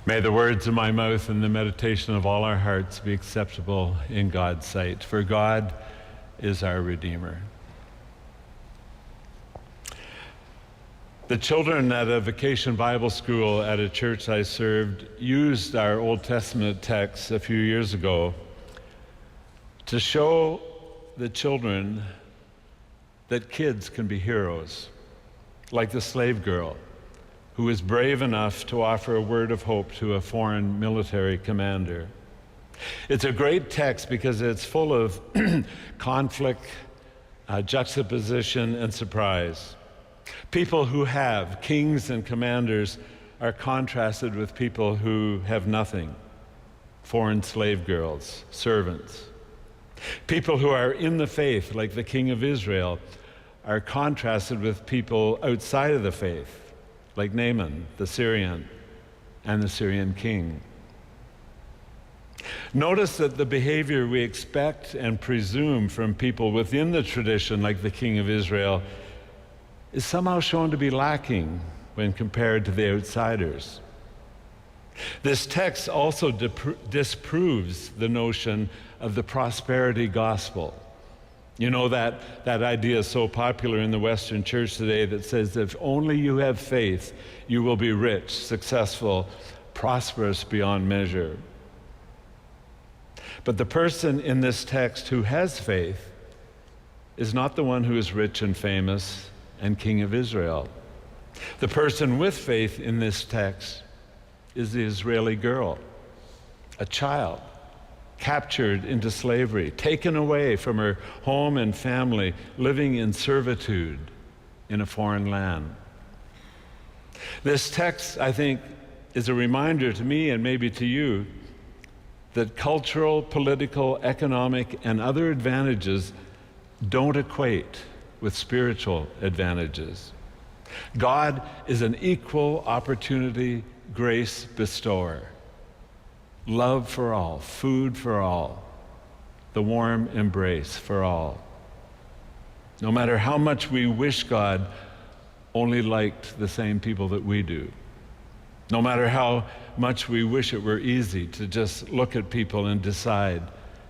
May the words of my mouth and the meditation of all our hearts be acceptable in God's sight, for God is our Redeemer. The children at a vacation Bible school at a church I served used our Old Testament text a few years ago to show the children that kids can be heroes, like the slave girl who was brave enough to offer a word of hope to a foreign military commander. It's a great text because it's full of conflict, juxtaposition, and surprise. People who have kings and commanders are contrasted with people who have nothing, foreign slave girls, servants. People who are in the faith, like the king of Israel, are contrasted with people outside of the faith, like Naaman, the Syrian, and the Syrian king. Notice that the behavior we expect and presume from people within the tradition, like the king of Israel, is somehow shown to be lacking when compared to the outsiders. This text also disproves the notion of the prosperity gospel. You know, that idea is so popular in the Western church today that says if only you have faith, you will be rich, successful, prosperous beyond measure. But the person in this text who has faith is not the one who is rich and famous and king of Israel. The person with faith in this text is the Israeli girl, a child, captured into slavery, taken away from her home and family, living in servitude in a foreign land. This text, I think, is a reminder to me and maybe to you that cultural, political, economic, and other advantages don't equate with spiritual advantages. God is an equal opportunity grace bestower. Love for all, food for all, the warm embrace for all. No matter how much we wish God only liked the same people that we do, no matter how much we wish it were easy to just look at people and decide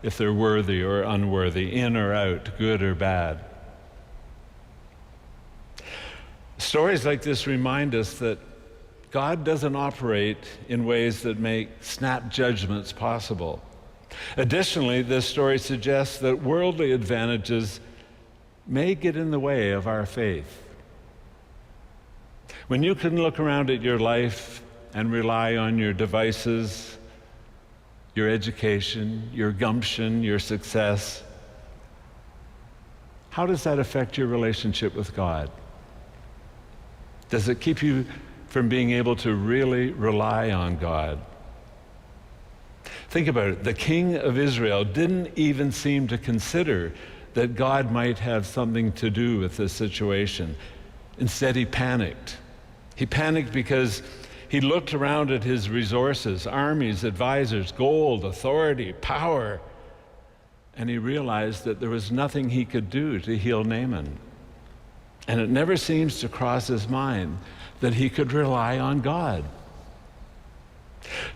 if they're worthy or unworthy, in or out, good or bad. Stories like this remind us that God doesn't operate in ways that make snap judgments possible. Additionally, this story suggests that worldly advantages may get in the way of our faith. When you can look around at your life and rely on your devices, your education, your gumption, your success, how does that affect your relationship with God? Does it keep you from being able to really rely on God? Think about it. The king of Israel didn't even seem to consider that God might have something to do with this situation. Instead, he panicked. He panicked because he looked around at his resources, armies, advisors, gold, authority, power, and he realized that there was nothing he could do to heal Naaman. And it never seems to cross his mind that he could rely on God.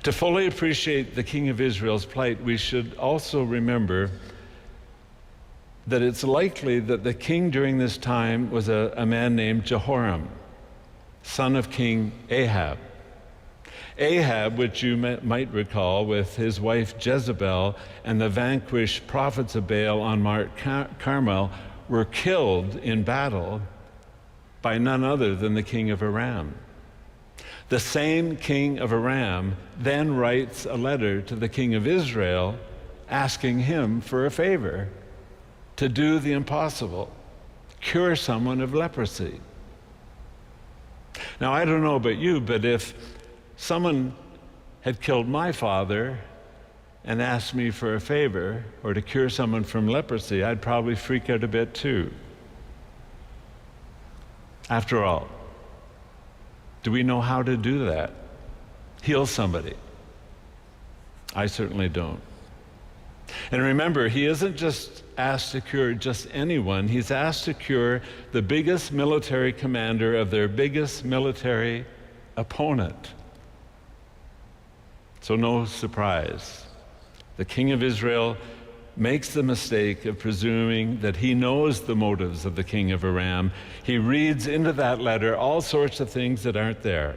To fully appreciate the king of Israel's plight, we should also remember that it's likely that the king during this time was a man named Jehoram, son of King Ahab. Ahab, which you might recall, with his wife Jezebel and the vanquished prophets of Baal on Mount Carmel, were killed in battle by none other than the king of Aram. The same king of Aram then writes a letter to the king of Israel asking him for a favor, to do the impossible, cure someone of leprosy. Now, I don't know about you, but if someone had killed my father and asked me for a favor or to cure someone from leprosy, I'd probably freak out a bit too. After all, do we know how to do that? Heal somebody? I certainly don't. And remember, he isn't just asked to cure just anyone. He's asked to cure the biggest military commander of their biggest military opponent. So no surprise. The king of Israel makes the mistake of presuming that he knows the motives of the king of Aram. He reads into that letter all sorts of things that aren't there.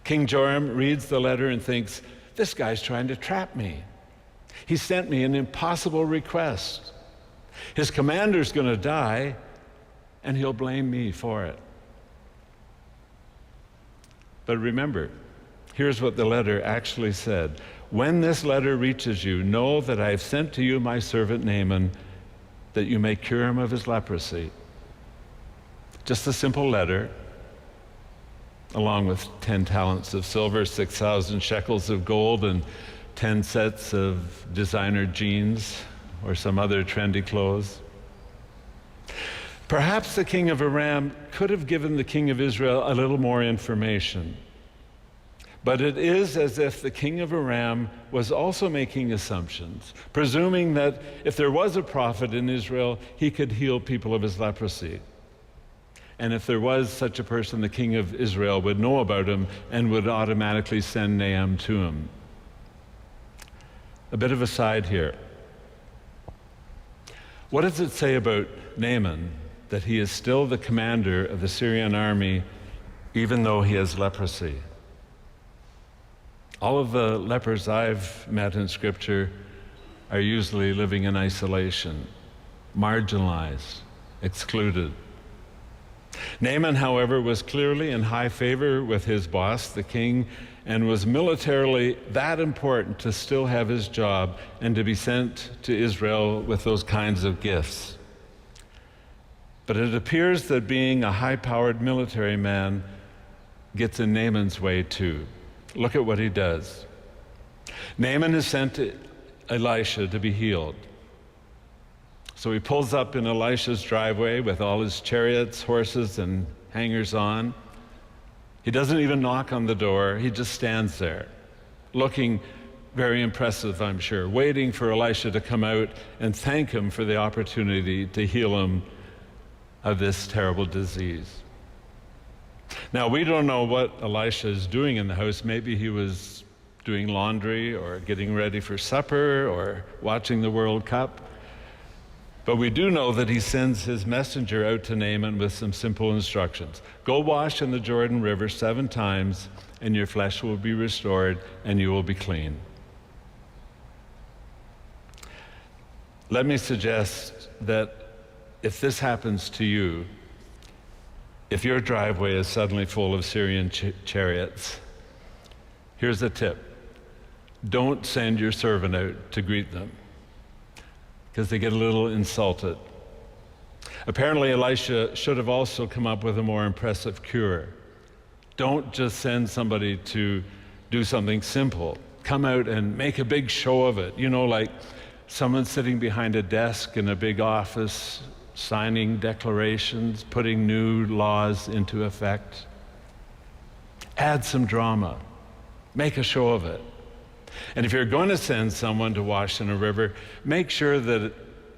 King Joram reads the letter and thinks, this guy's trying to trap me. He sent me an impossible request. His commander's going to die, and he'll blame me for it. But remember, here's what the letter actually said. When this letter reaches you, know that I have sent to you my servant Naaman, that you may cure him of his leprosy. Just a simple letter, along with 10 talents of silver, 6,000 shekels of gold, and 10 sets of designer jeans or some other trendy clothes. Perhaps the king of Aram could have given the king of Israel a little more information. But it is as if the king of Aram was also making assumptions, presuming that if there was a prophet in Israel, he could heal people of his leprosy. And if there was such a person, the king of Israel would know about him and would automatically send Naaman to him. A bit of a side here. What does it say about Naaman that he is still the commander of the Syrian army even though he has leprosy? All of the lepers I've met in Scripture are usually living in isolation, marginalized, excluded. Naaman, however, was clearly in high favor with his boss, the king, and was militarily that important to still have his job and to be sent to Israel with those kinds of gifts. But it appears that being a high-powered military man gets in Naaman's way too. Look at what he does. Naaman is sent to Elisha to be healed. So he pulls up in Elisha's driveway with all his chariots, horses, and hangers-on. He doesn't even knock on the door. He just stands there, looking very impressive, I'm sure, waiting for Elisha to come out and thank him for the opportunity to heal him of this terrible disease. Now, we don't know what Elisha is doing in the house. Maybe he was doing laundry or getting ready for supper or watching the World Cup. But we do know that he sends his messenger out to Naaman with some simple instructions. Go wash in the Jordan River 7 times, and your flesh will be restored, and you will be clean. Let me suggest that if this happens to you, if your driveway is suddenly full of Syrian chariots, here's a tip. Don't send your servant out to greet them, because they get a little insulted. Apparently, Elisha should have also come up with a more impressive cure. Don't just send somebody to do something simple. Come out and make a big show of it. You know, like someone sitting behind a desk in a big office, signing declarations, putting new laws into effect. Add some drama. Make a show of it. And if you're going to send someone to wash in a river, make sure that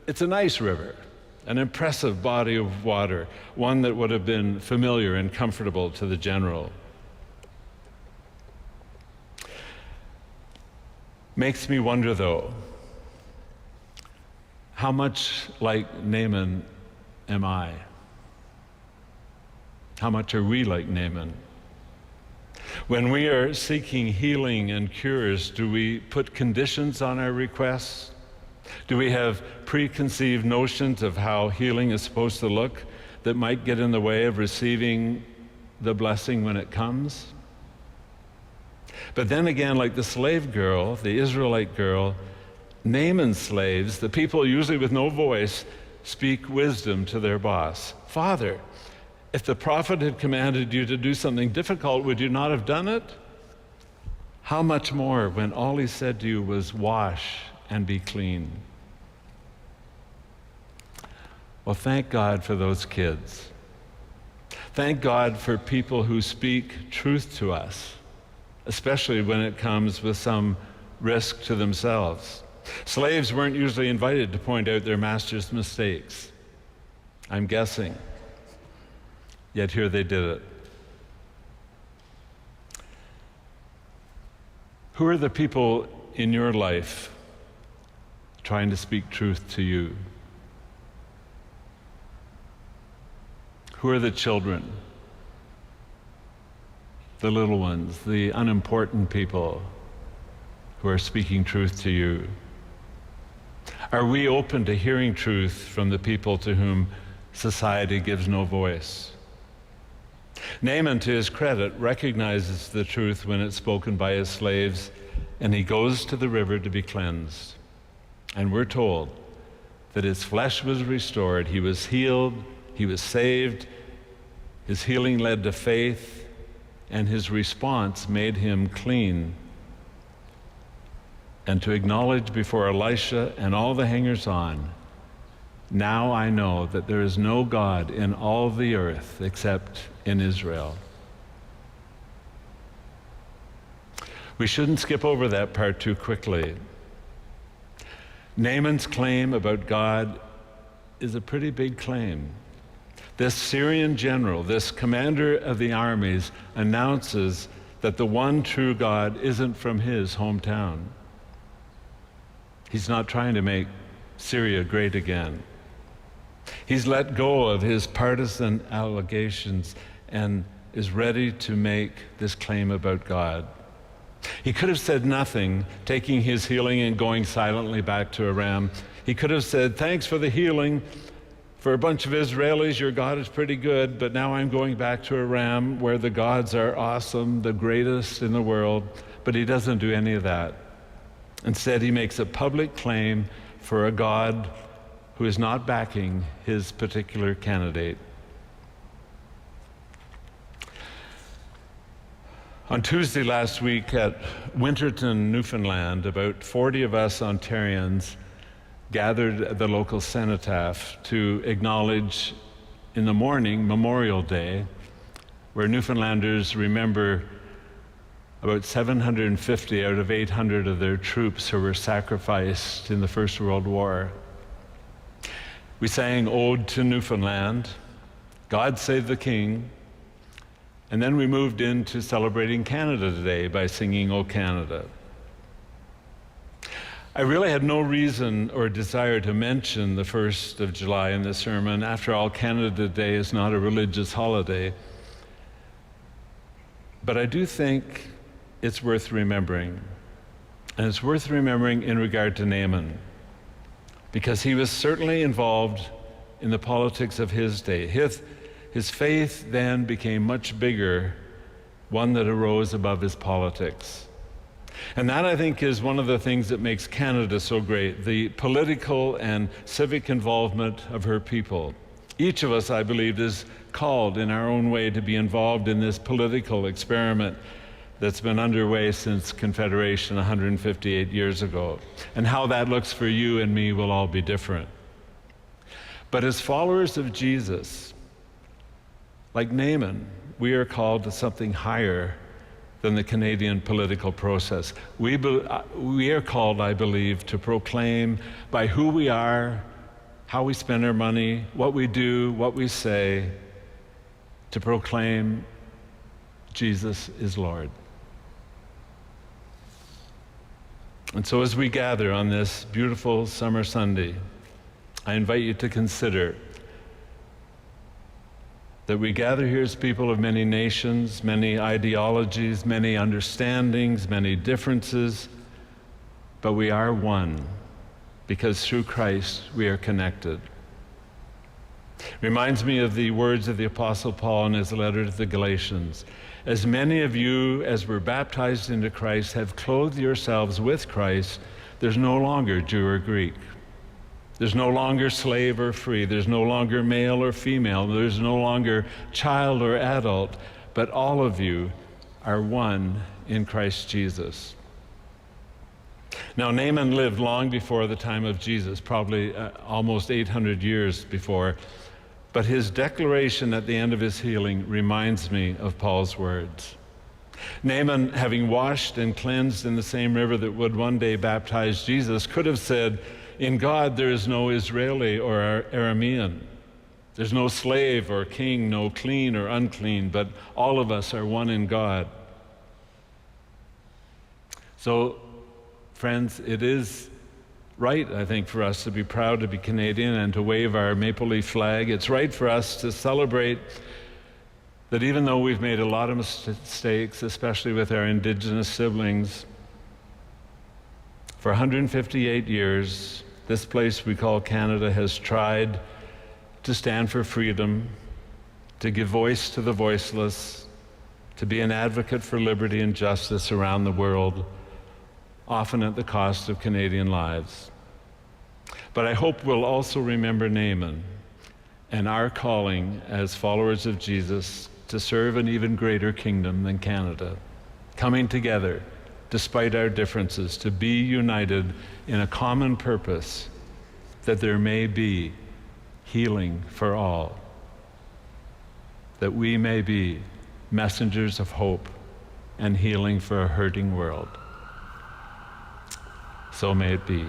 it's a nice river, an impressive body of water, one that would have been familiar and comfortable to the general. Makes me wonder, though, how much like Naaman am I? How much are we like Naaman? When we are seeking healing and cures, do we put conditions on our requests? Do we have preconceived notions of how healing is supposed to look that might get in the way of receiving the blessing when it comes? But then again, like the slave girl, the Israelite girl, Naaman's slaves, the people usually with no voice, speak wisdom to their boss. Father, if the prophet had commanded you to do something difficult, would you not have done it? How much more when all he said to you was wash and be clean? Well, thank God for those kids. Thank God for people who speak truth to us, especially when it comes with some risk to themselves. Slaves weren't usually invited to point out their master's mistakes, I'm guessing. Yet here they did it. Who are the people in your life trying to speak truth to you? Who are the children, the little ones, the unimportant people who are speaking truth to you? Are we open to hearing truth from the people to whom society gives no voice? Naaman, to his credit, recognizes the truth when it's spoken by his slaves, and he goes to the river to be cleansed. And we're told that his flesh was restored, he was healed, he was saved, his healing led to faith, and his response made him clean. And to acknowledge before Elisha and all the hangers-on, now I know that there is no God in all the earth except in Israel. We shouldn't skip over that part too quickly. Naaman's claim about God is a pretty big claim. This Syrian general, this commander of the armies, announces that the one true God isn't from his hometown. He's not trying to make Syria great again. He's let go of his partisan allegations and is ready to make this claim about God. He could have said nothing, taking his healing and going silently back to Aram. He could have said, thanks for the healing. For a bunch of Israelis, your God is pretty good, but now I'm going back to Aram where the gods are awesome, the greatest in the world. But he doesn't do any of that. Instead, he makes a public claim for a God who is not backing his particular candidate. On Tuesday last week at Winterton, Newfoundland, about 40 of us Ontarians gathered at the local cenotaph to acknowledge in the morning Memorial Day, where Newfoundlanders remember about 750 out of 800 of their troops who were sacrificed in the First World War. We sang Ode to Newfoundland, God Save the King, and then we moved into celebrating Canada Day by singing O Canada. I really had no reason or desire to mention the 1st of July in this sermon. After all, Canada Day is not a religious holiday. But I do think it's worth remembering. And it's worth remembering in regard to Naaman, because he was certainly involved in the politics of his day. His faith then became much bigger, one that arose above his politics. And that, I think, is one of the things that makes Canada so great, the political and civic involvement of her people. Each of us, I believe, is called in our own way to be involved in this political experiment that's been underway since Confederation 158 years ago. And how that looks for you and me will all be different. But as followers of Jesus, like Naaman, we are called to something higher than the Canadian political process. We are called, I believe, to proclaim by who we are, how we spend our money, what we do, what we say, to proclaim Jesus is Lord. And so as we gather on this beautiful summer Sunday, I invite you to consider that we gather here as people of many nations, many ideologies, many understandings, many differences, but we are one, because through Christ we are connected. Reminds me of the words of the Apostle Paul in his letter to the Galatians. As many of you as were baptized into Christ have clothed yourselves with Christ, there's no longer Jew or Greek. There's no longer slave or free. There's no longer male or female. There's no longer child or adult, but all of you are one in Christ Jesus. Now, Naaman lived long before the time of Jesus, probably almost 800 years before, but his declaration at the end of his healing reminds me of Paul's words. Naaman, having washed and cleansed in the same river that would one day baptize Jesus, could have said, in God there is no Israeli or Aramean. There's no slave or king, no clean or unclean, but all of us are one in God. So, friends, it is right, I think, for us to be proud to be Canadian and to wave our maple leaf flag. It's right for us to celebrate that even though we've made a lot of mistakes, especially with our Indigenous siblings, for 158 years, this place we call Canada has tried to stand for freedom, to give voice to the voiceless, to be an advocate for liberty and justice around the world, often at the cost of Canadian lives. But I hope we'll also remember Naaman and our calling as followers of Jesus to serve an even greater kingdom than Canada, coming together despite our differences to be united in a common purpose, that there may be healing for all, that we may be messengers of hope and healing for a hurting world. So may it be.